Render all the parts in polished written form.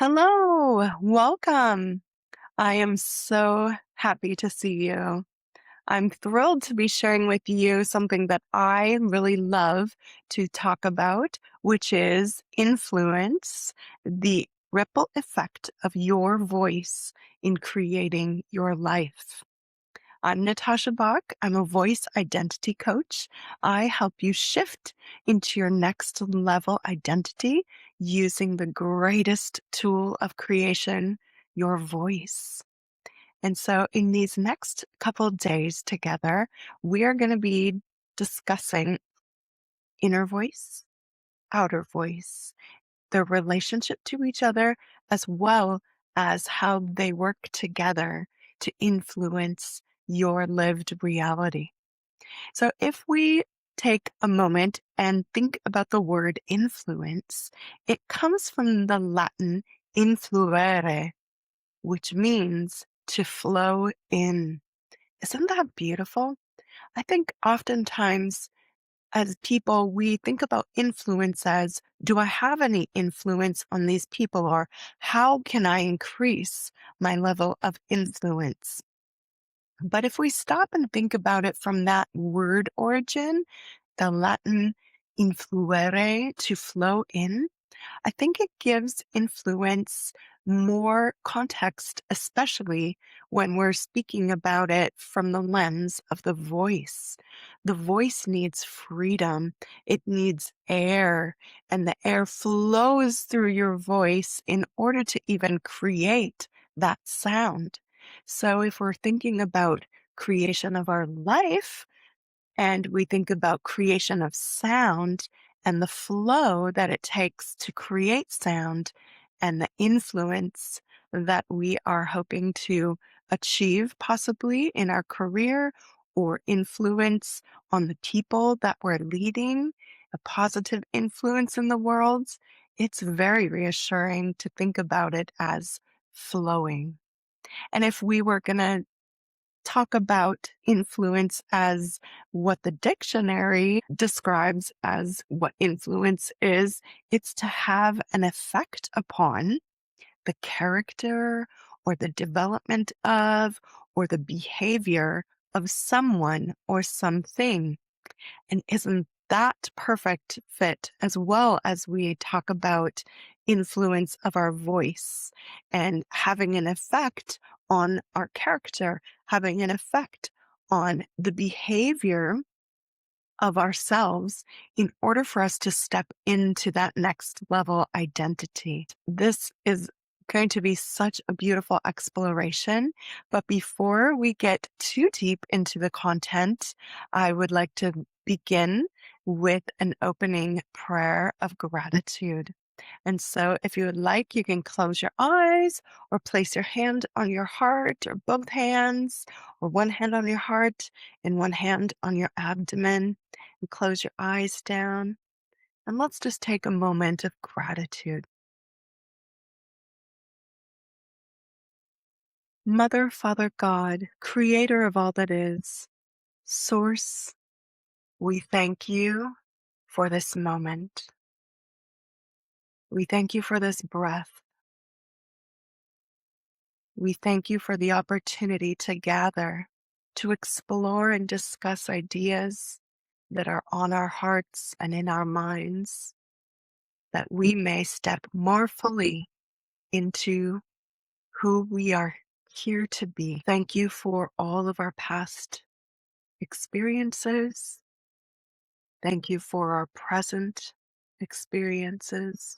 Hello, welcome. I am so happy to see you. I'm thrilled to be sharing with you something that I really love to talk about, which is influence, the ripple effect of your voice in creating your life. I'm Natascha Bach. I'm a voice identity coach. I help you shift into your next level identity using the greatest tool of creation, your voice. And so, in these next couple days together, we are going to be discussing inner voice, outer voice, their relationship to each other, as well as how they work together to influence your lived reality. So, if we take a moment and think about the word influence, it comes from the Latin influere, which means to flow in. Isn't that beautiful? I think oftentimes as people, we think about influence as, do I have any influence on these people? Or how can I increase my level of influence? But if we stop and think about it from that word origin, the Latin influere, to flow in, I think it gives influence more context, especially when we're speaking about it from the lens of the voice. The voice needs freedom, it needs air, and the air flows through your voice in order to even create that sound. So if we're thinking about creation of our life, and we think about creation of sound and the flow that it takes to create sound and the influence that we are hoping to achieve possibly in our career or influence on the people that we're leading, a positive influence in the world, it's very reassuring to think about it as flowing. And if we were going to talk about influence as what the dictionary describes as what influence is, it's to have an effect upon the character or the development of or the behavior of someone or something. And isn't that perfect fit as well as we talk about influence of our voice and having an effect on our character, having an effect on the behavior of ourselves in order for us to step into that next level identity. This is going to be such a beautiful exploration. But before we get too deep into the content, I would like to begin with an opening prayer of gratitude. And so, if you would like, you can close your eyes or place your hand on your heart or both hands, or one hand on your heart and one hand on your abdomen, and close your eyes down. And let's just take a moment of gratitude. Mother, Father, God, creator of all that is, source, we thank you for this moment. We thank you for this breath. We thank you for the opportunity to gather, to explore and discuss ideas that are on our hearts and in our minds, that we may step more fully into who we are here to be. Thank you for all of our past experiences. Thank you for our present experiences.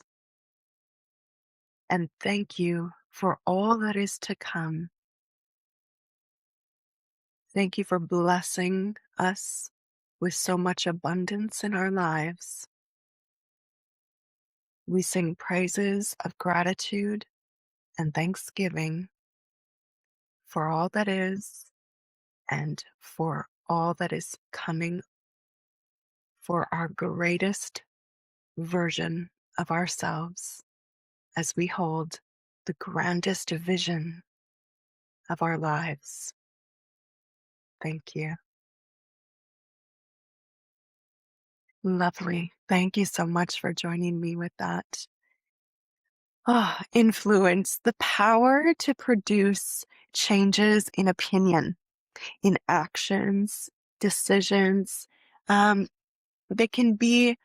And thank you for all that is to come. Thank you for blessing us with so much abundance in our lives. We sing praises of gratitude and thanksgiving for all that is and for all that is coming, for our greatest version of ourselves as we hold the grandest vision of our lives. Thank you. Lovely. Thank you so much for joining me with that. Influence, the power to produce changes in opinion, in actions, decisions. Um, they can be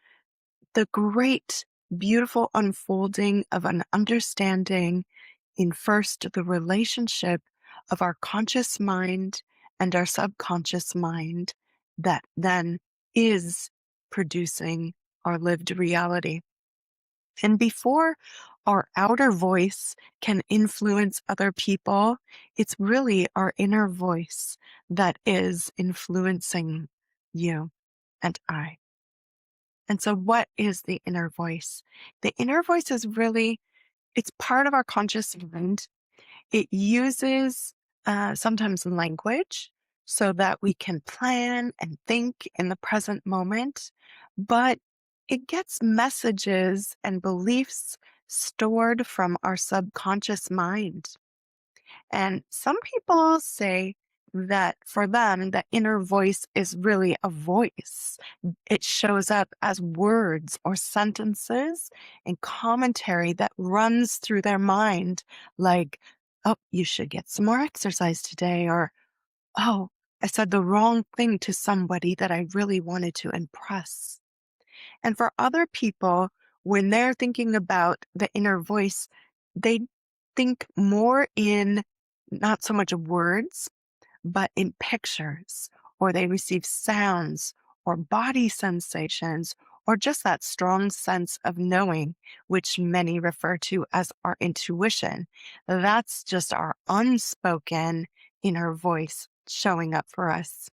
the great, beautiful unfolding of an understanding in first the relationship of our conscious mind and our subconscious mind that then is producing our lived reality. And before our outer voice can influence other people, it's really our inner voice that is influencing you and I. And so what is the inner voice? The inner voice is really, it's part of our conscious mind. It uses sometimes language so that we can plan and think in the present moment, but it gets messages and beliefs stored from our subconscious mind. And some people say that for them, the inner voice is really a voice. It shows up as words or sentences and commentary that runs through their mind, like, oh, you should get some more exercise today, or oh, I said the wrong thing to somebody that I really wanted to impress. And for other people, when they're thinking about the inner voice, they think more in not so much words, but in pictures, or they receive sounds or body sensations, or just that strong sense of knowing, which many refer to as our intuition. That's just our unspoken inner voice showing up for us.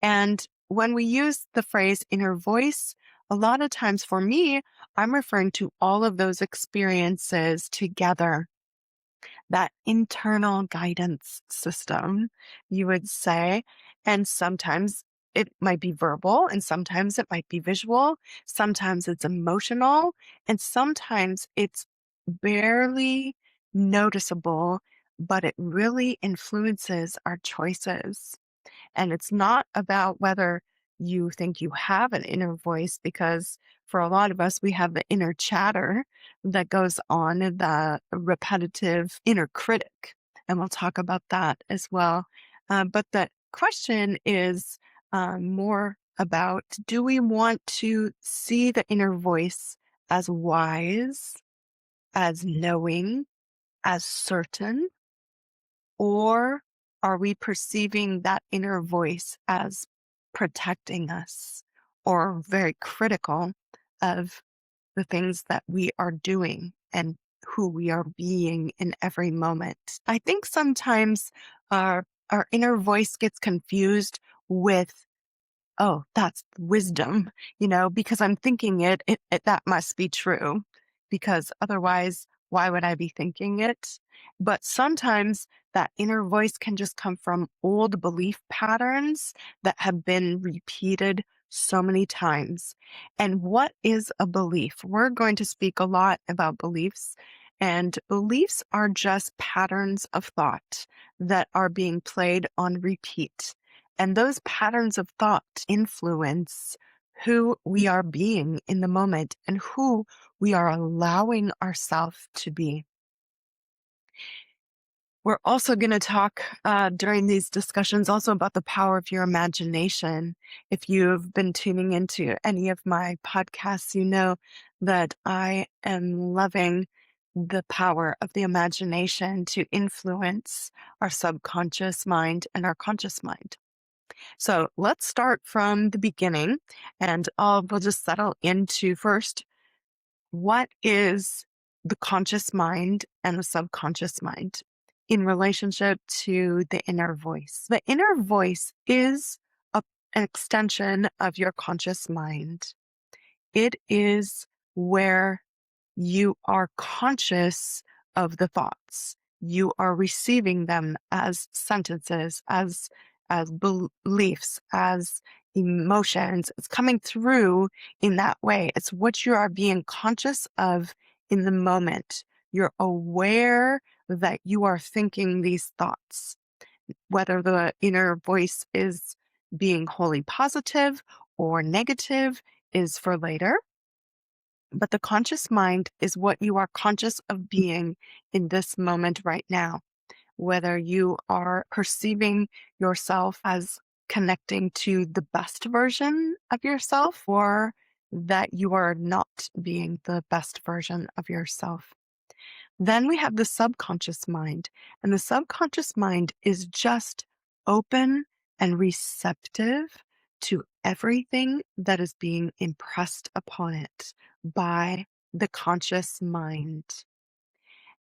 And when we use the phrase inner voice, a lot of times for me, I'm referring to all of those experiences together, that internal guidance system, you would say. And sometimes it might be verbal, and sometimes it might be visual, sometimes it's emotional, and sometimes it's barely noticeable, but it really influences our choices. And it's not about whether you think you have an inner voice, because for a lot of us, we have the inner chatter that goes on, the repetitive inner critic. And we'll talk about that as well. But the question is more about, do we want to see the inner voice as wise, as knowing, as certain? Or are we perceiving that inner voice as protecting us or very critical of the things that we are doing and who we are being in every moment? I think sometimes our inner voice gets confused with, oh, that's wisdom, because I'm thinking that must be true, because otherwise, why would I be thinking it? But sometimes that inner voice can just come from old belief patterns that have been repeated so many times. And what is a belief? We're going to speak a lot about beliefs, and beliefs are just patterns of thought that are being played on repeat. And those patterns of thought influence who we are being in the moment and who we are allowing ourselves to be. We're also going to talk during these discussions also about the power of your imagination. If you've been tuning into any of my podcasts, you know that I am loving the power of the imagination to influence our subconscious mind and our conscious mind. So let's start from the beginning, and we'll just settle into first, what is the conscious mind and the subconscious mind in relationship to the inner voice? The inner voice is an extension of your conscious mind. It is where you are conscious of the thoughts. You are receiving them as sentences, as beliefs, as emotions. It's coming through in that way. It's what you are being conscious of in the moment. You're aware that you are thinking these thoughts, whether the inner voice is being wholly positive or negative is for later. But the conscious mind is what you are conscious of being in this moment right now, whether you are perceiving yourself as connecting to the best version of yourself or that you are not being the best version of yourself. Then we have the subconscious mind, and the subconscious mind is just open and receptive to everything that is being impressed upon it by the conscious mind.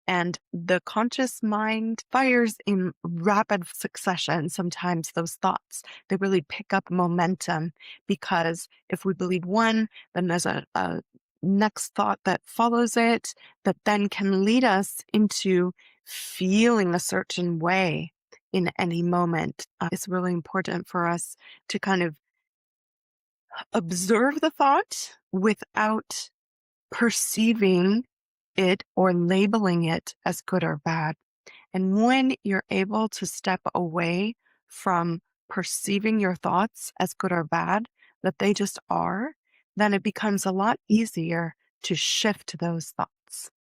And the conscious mind fires in rapid succession. Sometimes those thoughts, they really pick up momentum because if we believe one, then there's a next thought that follows it that then can lead us into feeling a certain way in any moment. It's really important for us to kind of observe the thought without perceiving it or labeling it as good or bad. And when you're able to step away from perceiving your thoughts as good or bad, that they just are, then it becomes a lot easier to shift those thoughts.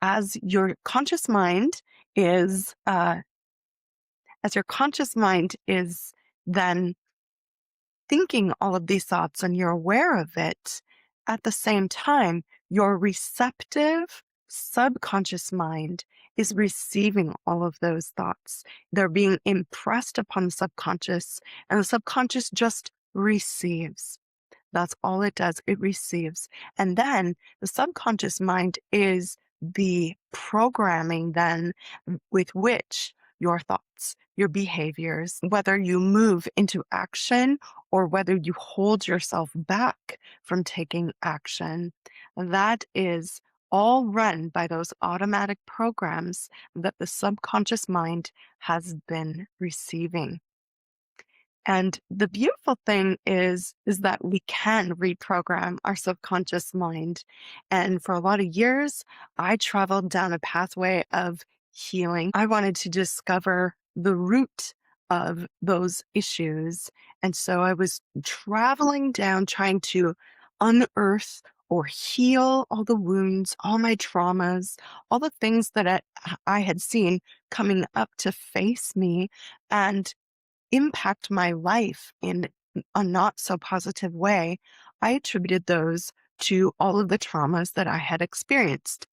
As your conscious mind is, then thinking all of these thoughts and you're aware of it, at the same time, your receptive subconscious mind is receiving all of those thoughts. They're being impressed upon the subconscious, and the subconscious just receives. That's all it does. It receives. And then the subconscious mind is the programming then with which your thoughts, your behaviors, whether you move into action or whether you hold yourself back from taking action, that is all run by those automatic programs that the subconscious mind has been receiving. And the beautiful thing is that we can reprogram our subconscious mind. And for a lot of years, I traveled down a pathway of healing. I wanted to discover the root of those issues. And so I was traveling down trying to unearth or heal all the wounds, all my traumas, all the things that I had seen coming up to face me. And impact my life in a not so positive way, I attributed those to all of the traumas that I had experienced.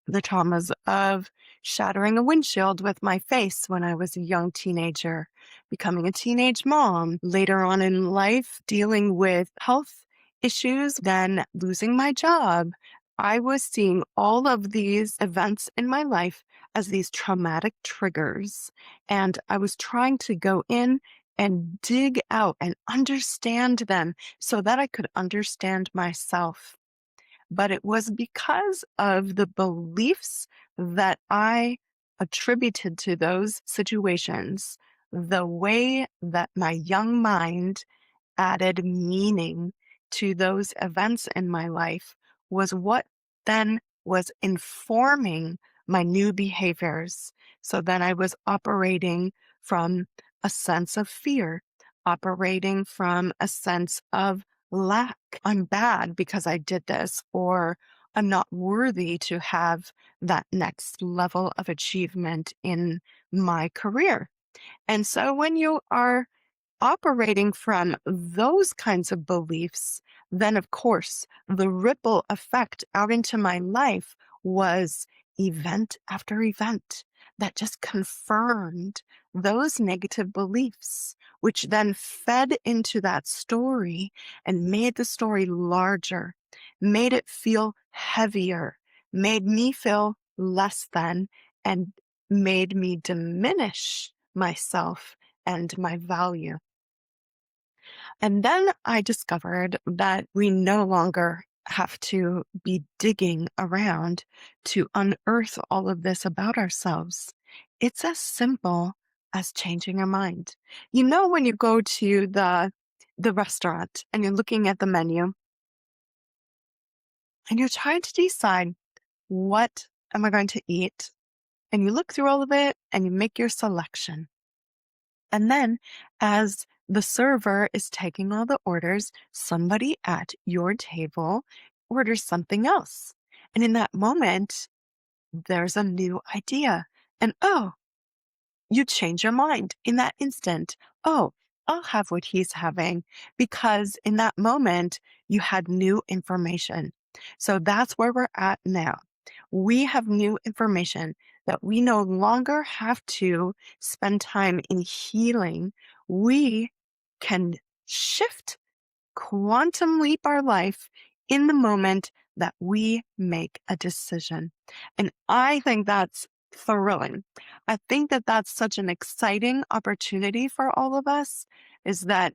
The traumas of shattering a windshield with my face when I was a young teenager, becoming a teenage mom, later on in life, dealing with health issues, then losing my job. I was seeing all of these events in my life as these traumatic triggers. And I was trying to go in and dig out and understand them so that I could understand myself. But it was because of the beliefs that I attributed to those situations, the way that my young mind added meaning to those events in my life was what then was informing my new behaviors. So then I was operating from a sense of fear, operating from a sense of lack. I'm bad because I did this, or I'm not worthy to have that next level of achievement in my career. And so when you are operating from those kinds of beliefs, then of course, the ripple effect out into my life was event after event that just confirmed those negative beliefs, which then fed into that story and made the story larger, made it feel heavier, made me feel less than, and made me diminish myself and my value. And then I discovered that we no longer have to be digging around to unearth all of this about ourselves. It's as simple as changing your mind. You know, when you go to the restaurant and you're looking at the menu and you're trying to decide, what am I going to eat? And you look through all of it and you make your selection. And then as The server is taking all the orders. Somebody at your table orders something else. And in that moment, there's a new idea. And oh, you change your mind in that instant. Oh, I'll have what he's having because in that moment you had new information. So that's where we're at now. We have new information that we no longer have to spend time in healing. We can shift, quantum leap our life in the moment that we make a decision. And I think that's thrilling. I think that that's such an exciting opportunity for all of us is that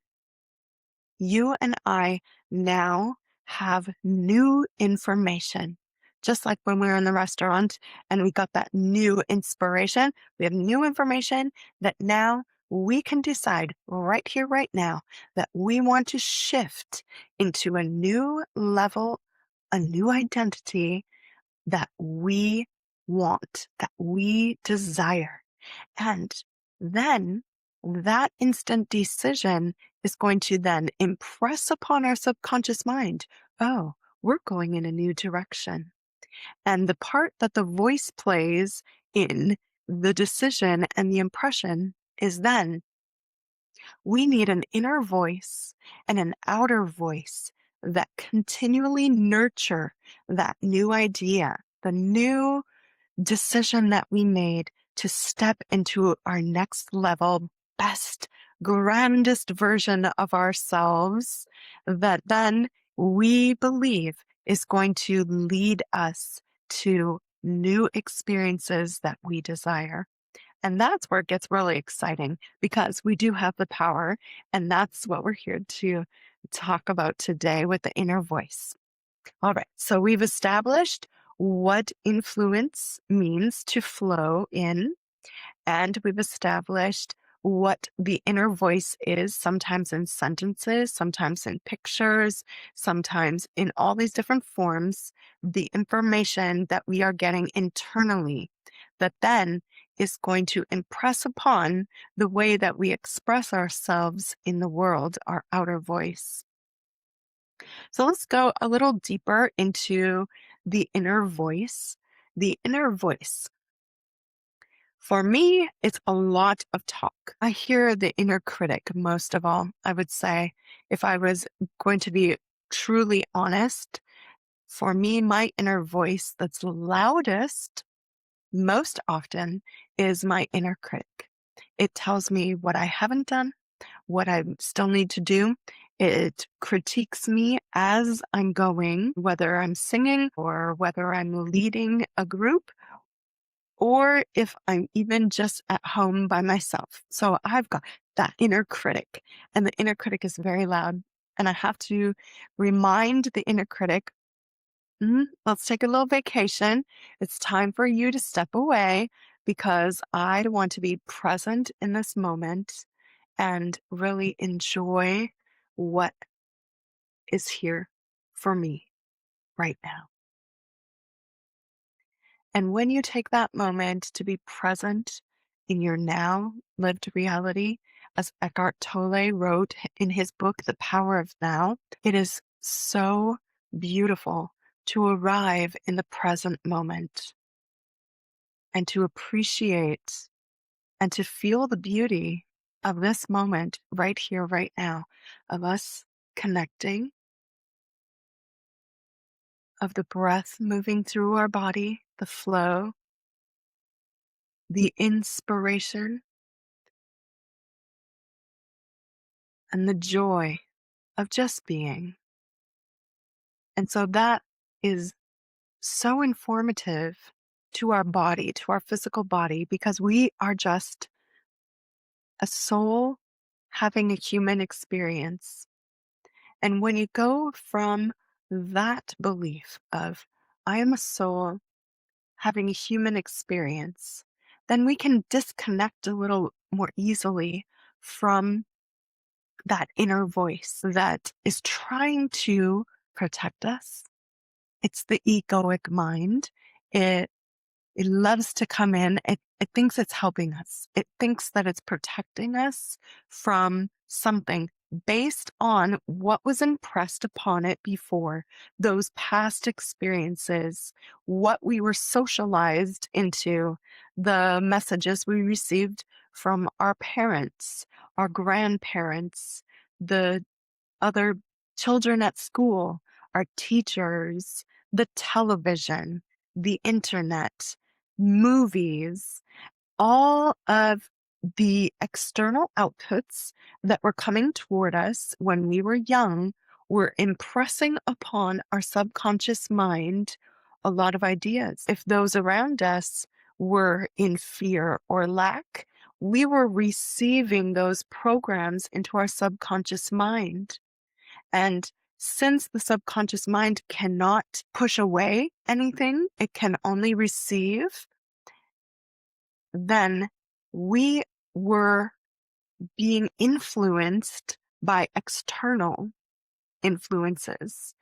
you and I now have new information. Just like when we were in the restaurant and we got that new inspiration, we have new information that now we can decide right here, right now, that we want to shift into a new level, a new identity that we want, that we desire. And then that instant decision is going to then impress upon our subconscious mind, oh, we're going in a new direction. And the part that the voice plays in the decision and the impression is then we need an inner voice and an outer voice that continually nurture that new idea, the new decision that we made to step into our next level, best, grandest version of ourselves that then we believe is going to lead us to new experiences that we desire. And that's where it gets really exciting because we do have the power. And that's what we're here to talk about today with the inner voice. All right. So we've established what influence means to flow in, and we've established what the inner voice is, sometimes in sentences, sometimes in pictures, sometimes in all these different forms, the information that we are getting internally that then is going to impress upon the way that we express ourselves in the world, our outer voice. So let's go a little deeper into the inner voice. The inner voice. For me, it's a lot of talk. I hear the inner critic most of all, I would say. If I was going to be truly honest, for me, my inner voice that's loudest most often is my inner critic. It tells me what I haven't done, what I still need to do. It critiques me as I'm going, whether I'm singing or whether I'm leading a group or if I'm even just at home by myself. So I've got that inner critic, and the inner critic is very loud. And I have to remind the inner critic, let's take a little vacation. It's time for you to step away because I want to be present in this moment and really enjoy what is here for me right now. And when you take that moment to be present in your now lived reality, as Eckhart Tolle wrote in his book, The Power of Now, it is so beautiful to arrive in the present moment and to appreciate and to feel the beauty of this moment right here, right now, of us connecting, of the breath moving through our body, the flow, the inspiration, and the joy of just being. And so that is so informative to our body, to our physical body, because we are just a soul having a human experience. And when you go from that belief of, I am a soul having a human experience, then we can disconnect a little more easily from that inner voice that is trying to protect us. It's the egoic mind. It loves to come in It thinks it's helping us. It thinks that it's protecting us from something based on what was impressed upon it before, those past experiences, what we were socialized into, the messages we received from our parents, our grandparents, the other children at school, our teachers, the television, the internet, movies, all of the external outputs that were coming toward us when we were young were impressing upon our subconscious mind a lot of ideas. If those around us were in fear or lack, we were receiving those programs into our subconscious mind. And since the subconscious mind cannot push away anything, it can only receive, then we were being influenced by external influences.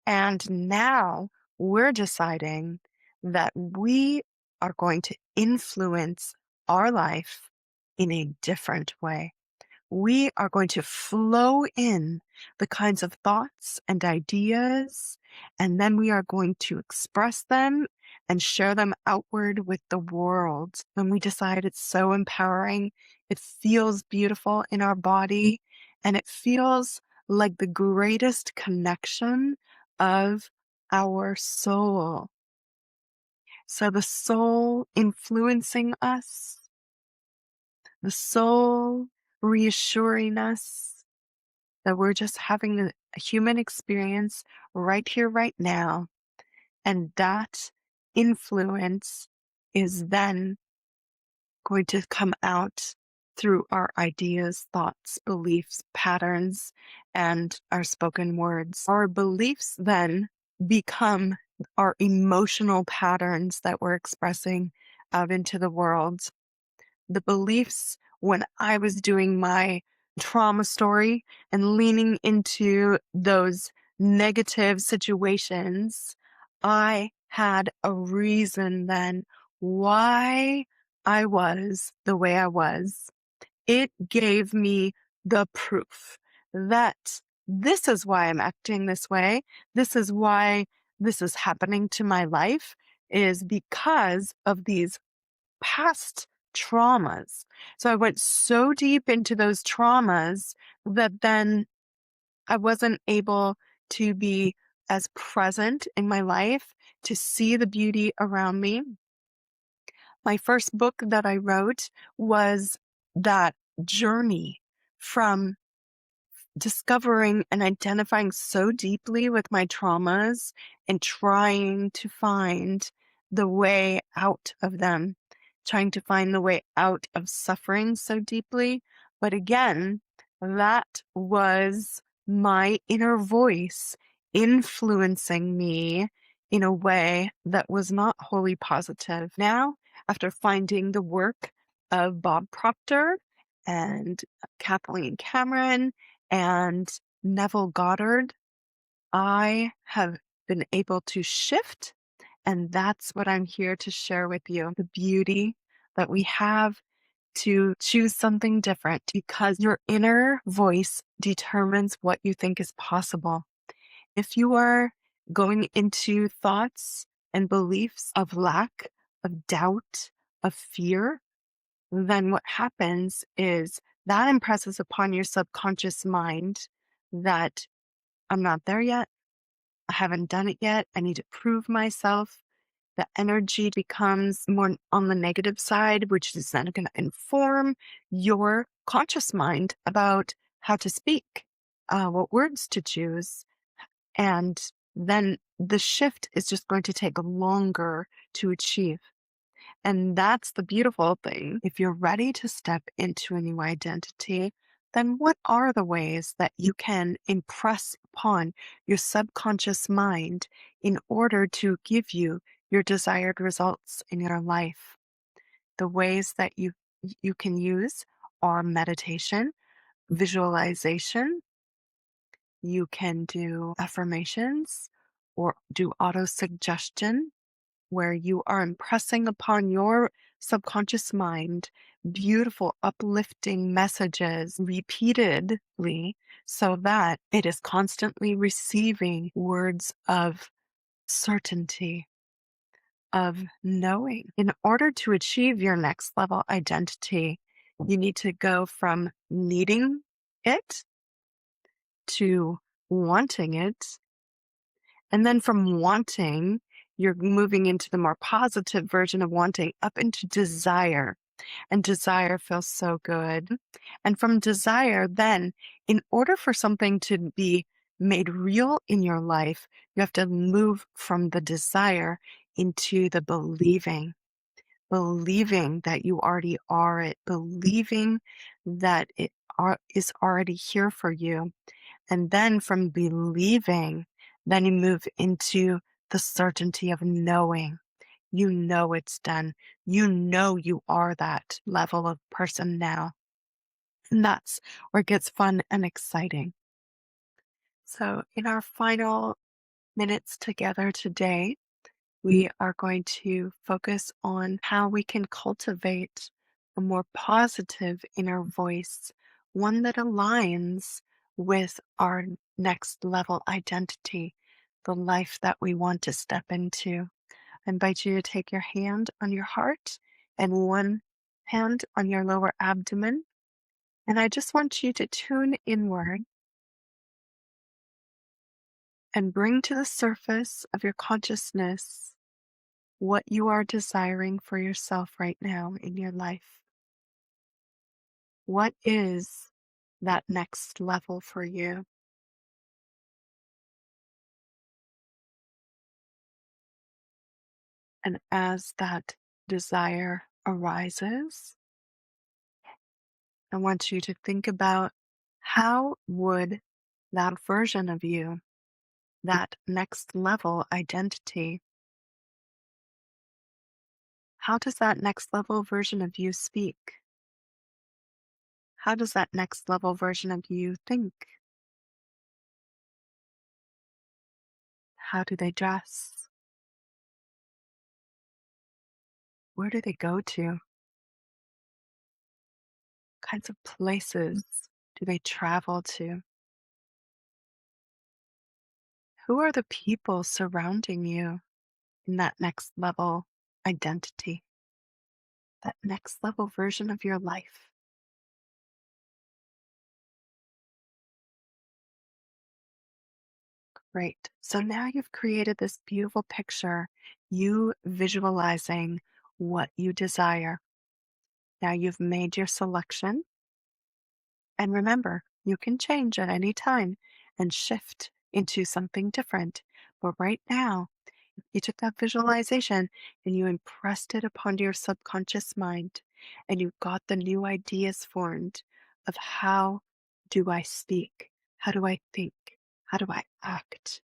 And now we're deciding that we are going to influence our life in a different way. We are going to flow in the kinds of thoughts and ideas, and then we are going to express them and share them outward with the world. When we decide it's so empowering, it feels beautiful in our body, and it feels like the greatest connection of our soul. So the soul influencing us, the soul reassuring us that we're just having a human experience right here, right now. And that influence is then going to come out through our ideas, thoughts, beliefs, patterns, and our spoken words. Our beliefs then become our emotional patterns that we're expressing out into the world. The beliefs when I was doing my trauma story and leaning into those negative situations, I had a reason then why I was the way I was. It gave me the proof that this is why I'm acting this way. This is why this is happening to my life, is because of these past traumas. So I went so deep into those traumas that then I wasn't able to be as present in my life to see the beauty around me. My first book that I wrote was that journey from discovering and identifying so deeply with my traumas and trying to find the way out of them, trying to find the way out of suffering so deeply. But again, that was my inner voice influencing me in a way that was not wholly positive. Now, after finding the work of Bob Proctor and Kathleen Cameron and Neville Goddard, I have been able to shift, and that's what I'm here to share with you. The beauty that we have to choose something different, because your inner voice determines what you think is possible. If you are going into thoughts and beliefs of lack, of doubt, of fear, then what happens is that impresses upon your subconscious mind that I'm not there yet. I haven't done it yet. I need to prove myself. The energy becomes more on the negative side, which is then going to inform your conscious mind about how to speak, what words to choose. And then the shift is just going to take longer to achieve. And that's the beautiful thing. If you're ready to step into a new identity, then what are the ways that you can impress upon your subconscious mind in order to give you your desired results in your life? The ways that you can use are meditation, visualization. You can do affirmations or do auto suggestion, where you are impressing upon your subconscious mind beautiful, uplifting messages repeatedly so that it is constantly receiving words of certainty, of knowing. In order to achieve your next level identity, you need to go from needing it to wanting it. And then from wanting, you're moving into the more positive version of wanting up into desire. And desire feels so good. And from desire, then, in order for something to be made real in your life, you have to move from the desire into the believing that you already are it, believing that is already here for you. And then from believing, then you move into the certainty of knowing. You know it's done. You know you are that level of person now. And that's where it gets fun and exciting. So, in our final minutes together today, we are going to focus on how we can cultivate a more positive inner voice, one that aligns with our next level identity, the life that we want to step into. I invite you to take your hand on your heart and one hand on your lower abdomen. And I just want you to tune inward and bring to the surface of your consciousness what you are desiring for yourself right now in your life. What is that next level for you? And as that desire arises, I want you to think about how would that version of you, that next level identity, how does that next level version of you speak? How does that next level version of you think? How do they dress? Where do they go to? What kinds of places do they travel to? Who are the people surrounding you in that next level identity, that next level version of your life? Great. So now you've created this beautiful picture, you visualizing what you desire. Now you've made your selection. And remember, you can change at any time and shift into something different. But right now, you took that visualization and you impressed it upon your subconscious mind, and you got the new ideas formed of how do I speak? How do I think? How do I act?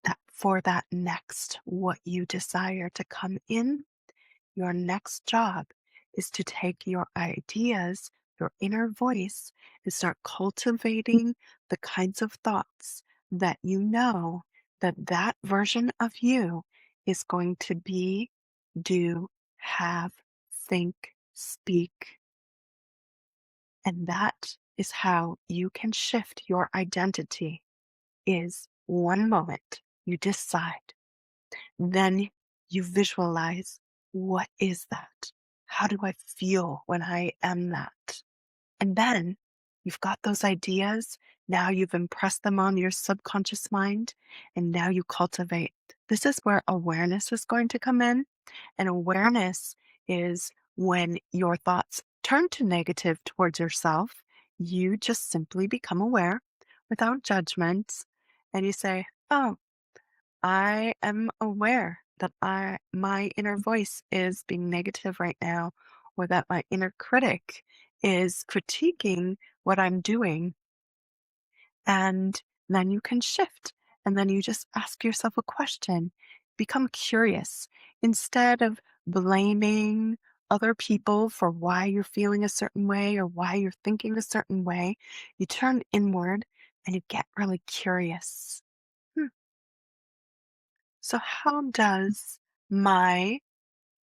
That for that next, what you desire to come in, your next job is to take your ideas, your inner voice, and start cultivating the kinds of thoughts that you know that that version of you is going to be, do, have, think, speak. And that is how you can shift your identity is one moment you decide. Then you visualize, what is that? How do I feel when I am that? And then you've got those ideas. Now you've impressed them on your subconscious mind. And now you cultivate. This is where awareness is going to come in. And awareness is when your thoughts turn to negative towards yourself. You just simply become aware without judgment. And you say, oh, I am aware that my inner voice is being negative right now, or that my inner critic is critiquing what I'm doing. And then you can shift. And then you just ask yourself a question. Become curious. Instead of blaming other people for why you're feeling a certain way or why you're thinking a certain way, you turn inward and you get really curious. Hmm. So, how does my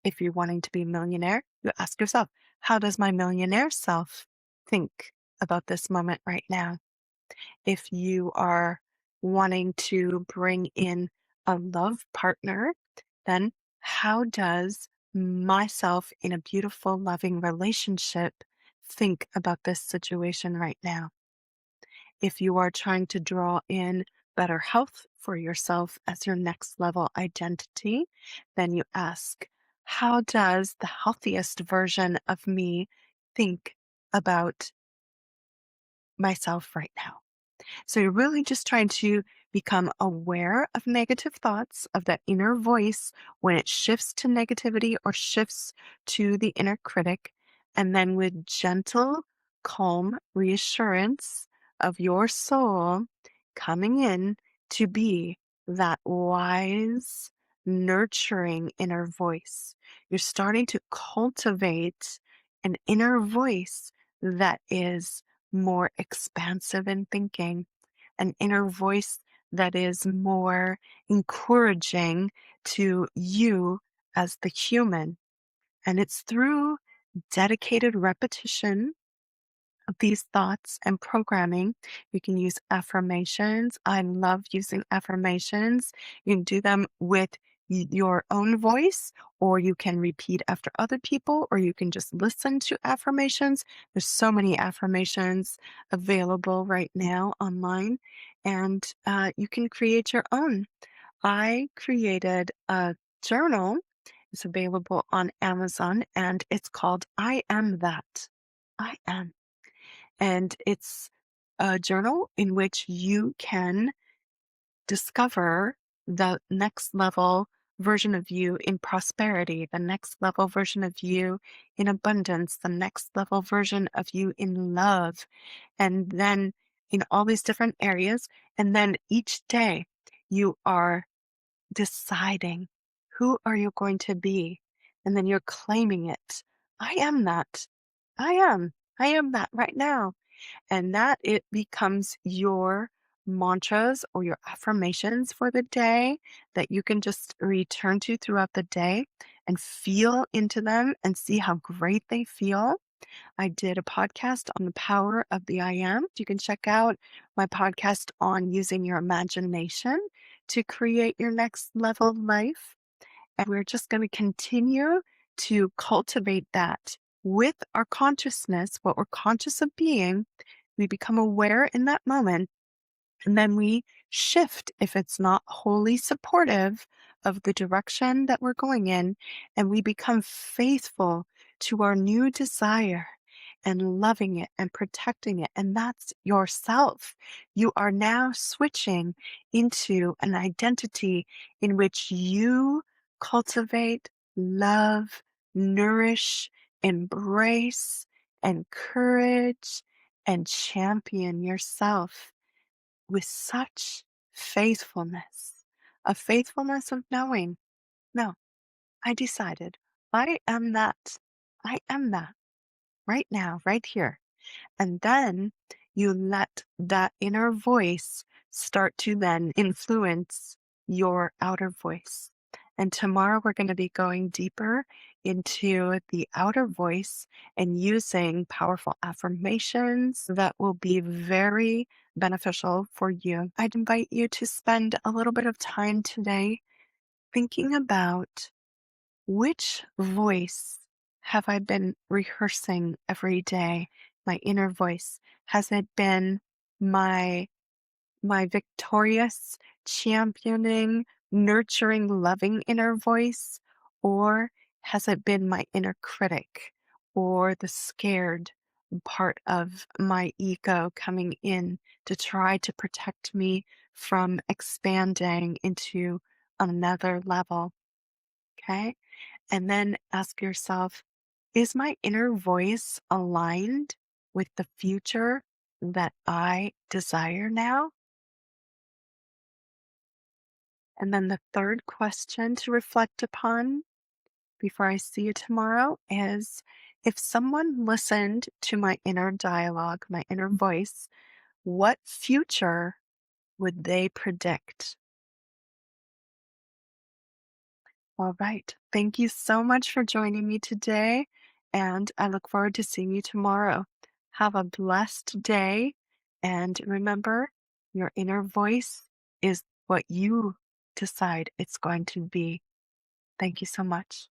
If you're wanting to be a millionaire, you ask yourself, how does my millionaire self think about this moment right now? If you are wanting to bring in a love partner, then how does myself in a beautiful, loving relationship think about this situation right now? If you are trying to draw in better health for yourself as your next level identity, then you ask, how does the healthiest version of me think about myself right now? So you're really just trying to become aware of negative thoughts, of that inner voice when it shifts to negativity or shifts to the inner critic. And then with gentle, calm reassurance of your soul coming in to be that wise, nurturing inner voice. You're starting to cultivate an inner voice that is more expansive in thinking, an inner voice that is more encouraging to you as the human. And it's through dedicated repetition of these thoughts and programming. You can use affirmations. I love using affirmations. You can do them with your own voice, or you can repeat after other people, or you can just listen to affirmations. There's so many affirmations available right now online, and you can create your own. I created a journal. It's available on Amazon, and it's called I Am That. I Am. And it's a journal in which you can discover the next level version of you in prosperity, the next level version of you in abundance, the next level version of you in love, and then in all these different areas. And then each day you are deciding, who are you going to be? And then you're claiming it. I am that. I am. I am that right now, and that it becomes your mantras or your affirmations for the day that you can just return to throughout the day and feel into them and see how great they feel. I did a podcast on the power of the I am. You can check out my podcast on using your imagination to create your next level life. And we're just going to continue to cultivate that with our consciousness, what we're conscious of being. We become aware in that moment, and then we shift if it's not wholly supportive of the direction that we're going in, and we become faithful to our new desire and loving it and protecting it. And that's yourself. You are now switching into an identity in which you cultivate, love, nourish, embrace, encourage, and champion yourself with such faithfulness, a faithfulness of knowing, no, I decided I am that. I am that right now, right here. And then you let that inner voice start to then influence your outer voice. And tomorrow we're going to be going deeper into the outer voice and using powerful affirmations that will be very beneficial for you. I'd invite you to spend a little bit of time today thinking about, which voice have I been rehearsing every day? My inner voice. Has it been my victorious, championing, nurturing, loving inner voice? Or has it been my inner critic or the scared part of my ego coming in to try to protect me from expanding into another level? Okay. And then ask yourself, is my inner voice aligned with the future that I desire now? And then the third question to reflect upon before I see you tomorrow is, if someone listened to my inner dialogue, my inner voice, what future would they predict? All right. Thank you so much for joining me today, and I look forward to seeing you tomorrow. Have a blessed day, and remember, your inner voice is what you decide it's going to be. Thank you so much.